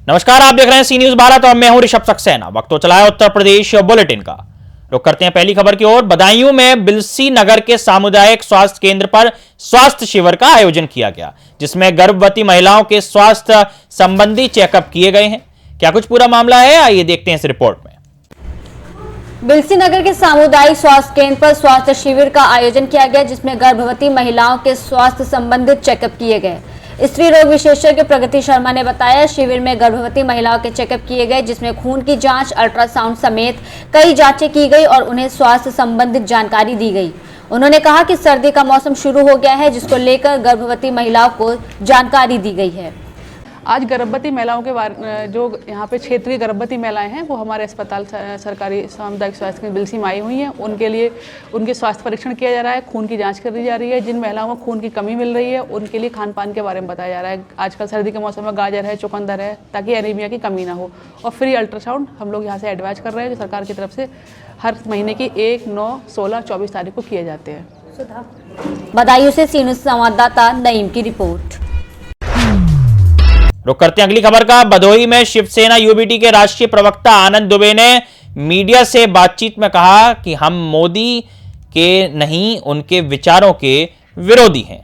नमस्कार, आप देख रहे हैं सी न्यूज भारत और मैं हूं ऋषभ सक्सेना। वक्त तो चला है उत्तर प्रदेश बुलेटिन का। रुक करते हैं पहली खबर की ओर। बदायूं में बिलसी नगर के सामुदायिक स्वास्थ्य केंद्र पर स्वास्थ्य शिविर का आयोजन किया गया, जिसमें गर्भवती महिलाओं के स्वास्थ्य संबंधी चेकअप किए गए हैं। क्या कुछ पूरा मामला है, आइए देखते हैं इस रिपोर्ट में। बिलसी नगर के सामुदायिक स्वास्थ्य केंद्र पर स्वास्थ्य शिविर का आयोजन किया गया, जिसमें गर्भवती महिलाओं के स्वास्थ्य संबंधित चेकअप किए गए। स्त्री रोग विशेषज्ञ प्रगति शर्मा ने बताया, शिविर में गर्भवती महिलाओं के चेकअप किए गए, जिसमें खून की जांच, अल्ट्रासाउंड समेत कई जांचें की गई और उन्हें स्वास्थ्य संबंधित जानकारी दी गई। उन्होंने कहा कि सर्दी का मौसम शुरू हो गया है, जिसको लेकर गर्भवती महिलाओं को जानकारी दी गई है। आज गर्भवती महिलाओं के बारे जो यहाँ पे क्षेत्रीय गर्भवती महिलाएं हैं वो हमारे अस्पताल सरकारी सामुदायिक स्वास्थ्य केंद्र बिलसी में आई हुई हैं। उनके लिए उनके स्वास्थ्य परीक्षण किया जा रहा है, खून की जांच करी जा रही है। जिन महिलाओं को खून की कमी मिल रही है उनके लिए खान पान के बारे में बताया जा रहा है। आजकल सर्दी के मौसम में गाजर है, चुकंदर है, ताकि एनीमिया की कमी ना हो। और फ्री अल्ट्रासाउंड हम लोग यहाँ से एडवाइज कर रहे हैं, जो सरकार की तरफ से हर महीने की 1, 9, 16, 24 तारीख को किए जाते हैं। बदायूं से सी न्यूज संवाददाता नईम की रिपोर्ट। रुक करते हैं अगली खबर का। भदोही में शिवसेना यूबीटी के राष्ट्रीय प्रवक्ता आनंद दुबे ने मीडिया से बातचीत में कहा कि हम मोदी के नहीं, उनके विचारों के विरोधी हैं।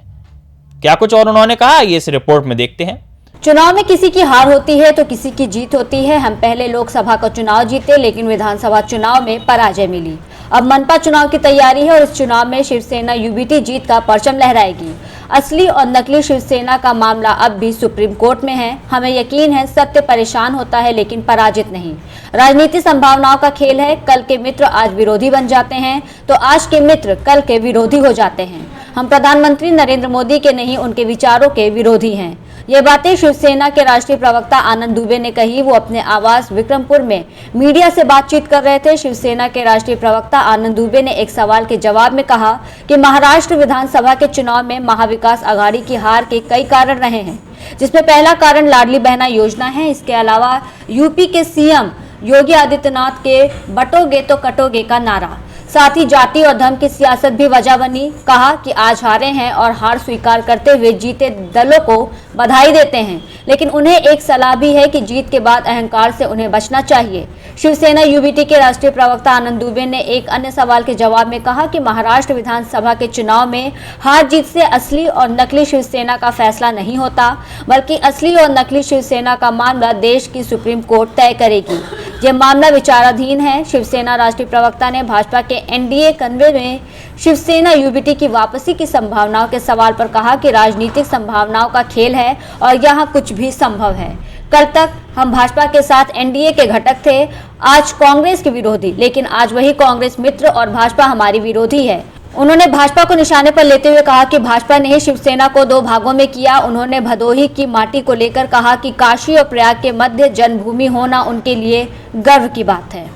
क्या कुछ और उन्होंने कहा, ये इस रिपोर्ट में देखते हैं। चुनाव में किसी की हार होती है तो किसी की जीत होती है। हम पहले लोकसभा का चुनाव जीते, लेकिन विधानसभा चुनाव में पराजय मिली। अब मनपा चुनाव की तैयारी है और इस चुनाव में शिवसेना यूबीटी जीत का परचम लहराएगी। असली और नकली शिवसेना का मामला अब भी सुप्रीम कोर्ट में है। हमें यकीन है सत्य परेशान होता है, लेकिन पराजित नहीं। राजनीति संभावनाओं का खेल है। कल के मित्र आज विरोधी बन जाते हैं, तो आज के मित्र कल के विरोधी हो जाते हैं। हम प्रधानमंत्री नरेंद्र मोदी के नहीं, उनके विचारों के विरोधी हैं। ये बातें शिवसेना के राष्ट्रीय प्रवक्ता आनंद दुबे ने कही। वो अपने आवास विक्रमपुर में मीडिया से बातचीत कर रहे थे। शिवसेना के राष्ट्रीय प्रवक्ता आनंद दुबे ने एक सवाल के जवाब में कहा कि महाराष्ट्र विधानसभा के चुनाव में महाविकास आघाड़ी की हार के कई कारण रहे हैं, जिसमें पहला कारण लाडली बहना योजना है। इसके अलावा यूपी के सीएम योगी आदित्यनाथ के बटोगे तो कटोगे का नारा, साथ ही जाति और धर्म की सियासत भी वजह बनी। कहा कि आज हारे हैं और हार स्वीकार करते हुए जीते दलों को बधाई देते हैं, लेकिन उन्हें एक सलाह भी है कि जीत के बाद अहंकार से उन्हें बचना चाहिए। शिवसेना यूबीटी के राष्ट्रीय प्रवक्ता आनंद दुबे ने एक अन्य सवाल के जवाब में कहा कि महाराष्ट्र विधानसभा के चुनाव में हार जीत से असली और नकली शिवसेना का फैसला नहीं होता, बल्कि असली और नकली शिवसेना का मामला देश की सुप्रीम कोर्ट तय करेगी। यह मामला विचाराधीन है। शिवसेना राष्ट्रीय प्रवक्ता ने भाजपा के एनडीए कन्वे में शिवसेना यूबीटी की वापसी की संभावनाओं के सवाल पर कहा कि राजनीतिक संभावनाओं का खेल है और यहाँ कुछ भी संभव है। कल तक हम भाजपा के साथ एनडीए के घटक थे, आज कांग्रेस के विरोधी, लेकिन आज वही कांग्रेस मित्र और भाजपा हमारी विरोधी है। उन्होंने भाजपा को निशाने पर लेते हुए कहा कि भाजपा ने ही शिवसेना को 2 भागों में किया। उन्होंने भदोही की माटी को लेकर कहा कि काशी और प्रयाग के मध्य जन्मभूमि होना उनके लिए गर्व की बात है।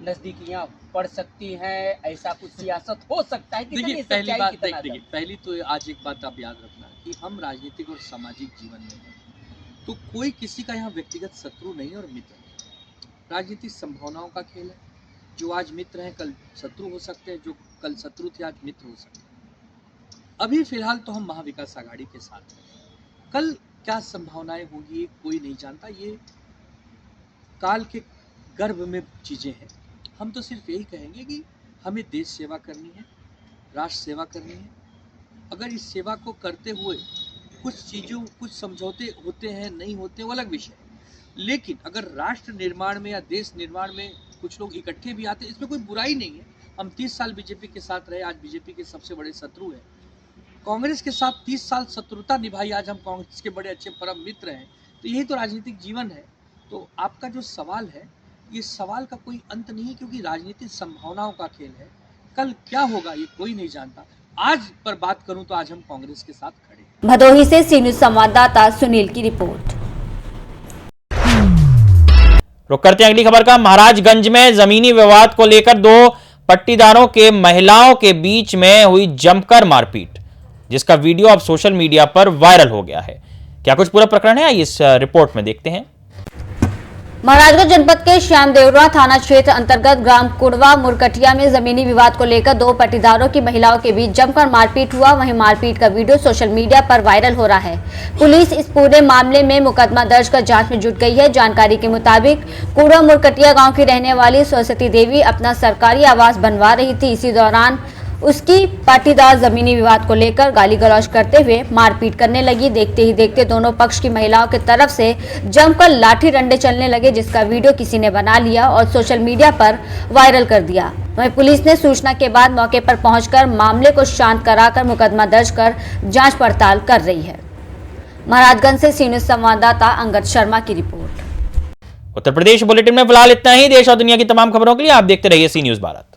नजदीकियां पड़ सकती हैं, ऐसा कुछ सियासत हो सकता है। देखिए पहली तो आज एक बात आप याद रखना कि हम राजनीतिक और सामाजिक जीवन में हैं, तो कोई किसी का यहाँ व्यक्तिगत शत्रु नहीं और मित्र नहीं। राजनीतिक संभावनाओं का खेल है। जो आज मित्र हैं कल शत्रु हो सकते हैं, जो कल शत्रु थे आज मित्र हो सकते हैं। अभी फिलहाल तो हम महाविकास आघाड़ी के साथ हैं। कल क्या संभावनाएं होंगी कोई नहीं जानता। ये काल के गर्भ में चीजें हैं। हम तो सिर्फ यही कहेंगे कि हमें देश सेवा करनी है, राष्ट्र सेवा करनी है। अगर इस सेवा को करते हुए कुछ समझौते होते हैं, नहीं होते, वो अलग विषय है। लेकिन अगर राष्ट्र निर्माण में या देश निर्माण में कुछ लोग इकट्ठे भी आते हैं, इसमें कोई बुराई नहीं है। हम 30 साल बीजेपी के साथ रहे, आज बीजेपी के सबसे बड़े शत्रु हैं। कांग्रेस के साथ 30 साल शत्रुता निभाई, आज हम कांग्रेस के बड़े अच्छे परम मित्र हैं। तो यही तो राजनीतिक जीवन है। तो आपका जो सवाल है, ये सवाल का कोई अंत नहीं है, क्योंकि राजनीतिक संभावनाओं का खेल है। कल क्या होगा ये कोई नहीं जानता। आज पर बात करूं तो आज हम कांग्रेस के साथ खड़े हैं। भदोही से सी न्यूज संवाददाता सुनील की रिपोर्ट। रुक करते हैं अगली खबर का। महाराजगंज में जमीनी विवाद को लेकर 2 पट्टीदारों के महिलाओं के बीच में हुई जमकर मारपीट, जिसका वीडियो अब सोशल मीडिया पर वायरल हो गया है। क्या कुछ पूरा प्रकरण है, इस रिपोर्ट में देखते हैं। महाराजगंज जनपद के श्याम देवरा थाना क्षेत्र अंतर्गत ग्राम कुड़वा मुरकटिया में जमीनी विवाद को लेकर दो पट्टीदारों की महिलाओं के बीच जमकर मारपीट हुआ। वहीं मारपीट का वीडियो सोशल मीडिया पर वायरल हो रहा है। पुलिस इस पूरे मामले में मुकदमा दर्ज कर जांच में जुट गई है। जानकारी के मुताबिक कुड़वा मुरकटिया गांव की रहने वाली सरस्वती देवी अपना सरकारी आवास बनवा रही थी। इसी दौरान उसकी पाटीदार जमीनी विवाद को लेकर गाली गलौज करते हुए मारपीट करने लगी। देखते ही देखते दोनों पक्ष की महिलाओं की तरफ से जमकर लाठी डंडे चलने लगे, जिसका वीडियो किसी ने बना लिया और सोशल मीडिया पर वायरल कर दिया। वहीं पुलिस ने सूचना के बाद मौके पर पहुंचकर मामले को शांत कराकर मुकदमा दर्ज कर जांच पड़ताल कर रही है। महाराजगंज से सी न्यूज़ संवाददाता अंगद शर्मा की रिपोर्ट। उत्तर प्रदेश बुलेटिन में फिलहाल इतना ही। देश और दुनिया की तमाम खबरों के लिए आप देखते रहिए सी न्यूज़ भारत।